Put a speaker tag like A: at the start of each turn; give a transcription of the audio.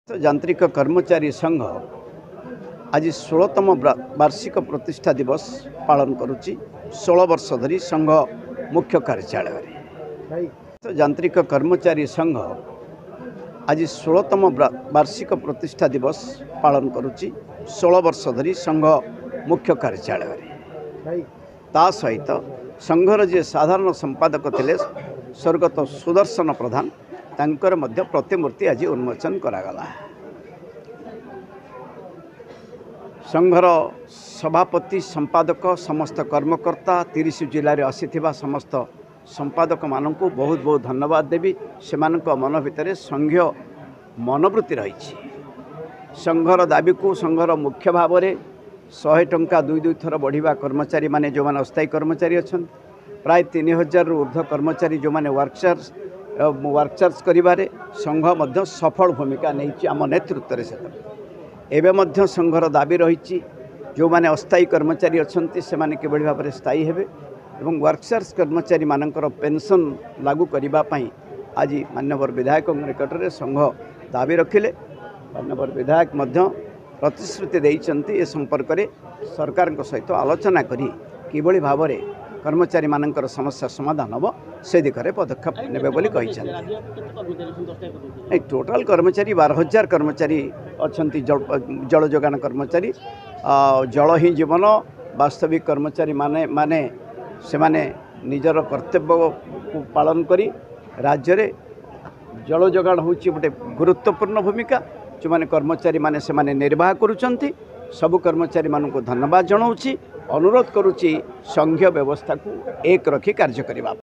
A: ଯାନ୍ତ୍ରିକ କର୍ମଚାରୀ ସଂଘ ଆଜି 16ତମ ବାର୍ଷିକ ପ୍ରତିଷ୍ଠା ଦିବସ ପାଳନ କରୁଛି। 16 ବର୍ଷ ଧରି ସଂଘ ମୁଖ୍ୟ କାର୍ଯ୍ୟାଳୟରେ ଯାନ୍ତ୍ରିକ କର୍ମଚାରୀ ସଂଘ ଆଜି 16ତମ ବାର୍ଷିକ ପ୍ରତିଷ୍ଠା ଦିବସ ପାଳନ କରୁଛି। 16 ବର୍ଷ ଧରି ସଂଘ ମୁଖ୍ୟ କାର୍ଯ୍ୟାଳୟରେ ତା ସହିତ ସଂଘର ଯେ ସାଧାରଣ ସମ୍ପାଦକ ଥିଲେ ସ୍ୱର୍ଗତ ସୁଦର୍ଶନ ପ୍ରଧାନ ତାଙ୍କର ମଧ୍ୟ ପ୍ରତିମୂର୍ତ୍ତି ଆଜି ଉନ୍ମୋଚନ କରାଗଲା। ସଂଘର ସଭାପତି ସମ୍ପାଦକ ସମସ୍ତ କର୍ମକର୍ତ୍ତା 30 ଜିଲ୍ଲାରେ ଆସିଥିବା ସମସ୍ତ ସମ୍ପାଦକ ମାନଙ୍କୁ ବହୁତ ବହୁତ ଧନ୍ୟବାଦ ଦେବି। ସେମାନଙ୍କ ମନ ଭିତରେ ସଂଘୀୟ ମନୋବୃତ୍ତି ରହିଛି। ସଂଘର ଦାବିକୁ ସଂଘର ମୁଖ୍ୟ ଭାବରେ 100 ଟଙ୍କା ଦୁଇ ଥର ବଢ଼ିବା କର୍ମଚାରୀ ମାନେ ଯେଉଁମାନେ ଅସ୍ଥାୟୀ କର୍ମଚାରୀ ଅଛନ୍ତି, ପ୍ରାୟ 3000ରୁ ଉର୍ଦ୍ଧ୍ୱ କର୍ମଚାରୀ ଯେଉଁମାନେ ୱାର୍କଚାର୍ଜ କରିବାରେ ସଂଘ ମଧ୍ୟ ସଫଳ ଭୂମିକା ନେଇଛି ଆମ ନେତୃତ୍ୱରେ। ସେତେବେଳେ ଏବେ ମଧ୍ୟ ସଂଘର ଦାବି ରହିଛି ଯେଉଁମାନେ ଅସ୍ଥାୟୀ କର୍ମଚାରୀ ଅଛନ୍ତି ସେମାନେ କିଭଳି ଭାବରେ ସ୍ଥାୟୀ ହେବେ ଏବଂ ୱାର୍କଚାର୍ଜ କର୍ମଚାରୀ ମାନଙ୍କର ପେନ୍ସନ୍ ଲାଗୁ କରିବା ପାଇଁ ଆଜି ମାନ୍ୟବର ବିଧାୟକଙ୍କ ନିକଟରେ ସଂଘ ଦାବି ରଖିଲେ। ମାନ୍ୟବର ବିଧାୟକ ମଧ୍ୟ ପ୍ରତିଶ୍ରୁତି ଦେଇଛନ୍ତି ଏ ସମ୍ପର୍କରେ ସରକାରଙ୍କ ସହିତ ଆଲୋଚନା କରି କିଭଳି ଭାବରେ କର୍ମଚାରୀ ମାନଙ୍କର ସମସ୍ୟା ସମାଧାନ ହେବ ସେ ଦିଗରେ ପଦକ୍ଷେପ ନେବେ ବୋଲି କହିଛନ୍ତି। ଟୋଟାଲ କର୍ମଚାରୀ 12000 କର୍ମଚାରୀ ଅଛନ୍ତି। ଜଳ ଯୋଗାଣ କର୍ମଚାରୀ, ଜଳ ହିଁ ଜୀବନ ବାସ୍ତବିକ କର୍ମଚାରୀ ମାନେ ସେମାନେ ନିଜର କର୍ତ୍ତବ୍ୟକୁ ପାଳନ କରି ରାଜ୍ୟରେ ଜଳ ଯୋଗାଣ ହେଉଛି ଗୋଟେ ଗୁରୁତ୍ୱପୂର୍ଣ୍ଣ ଭୂମିକା ଯେଉଁମାନେ କର୍ମଚାରୀ ମାନେ ସେମାନେ ନିର୍ବାହ କରୁଛନ୍ତି। ସବୁ କର୍ମଚାରୀ ମାନଙ୍କୁ ଧନ୍ୟବାଦ ଜଣାଉଛି, ଅନୁରୋଧ କରୁଛି ସଂଘୀୟ ବ୍ୟବସ୍ଥାକୁ ଏକ ରଖି କାର୍ଯ୍ୟ କରିବା।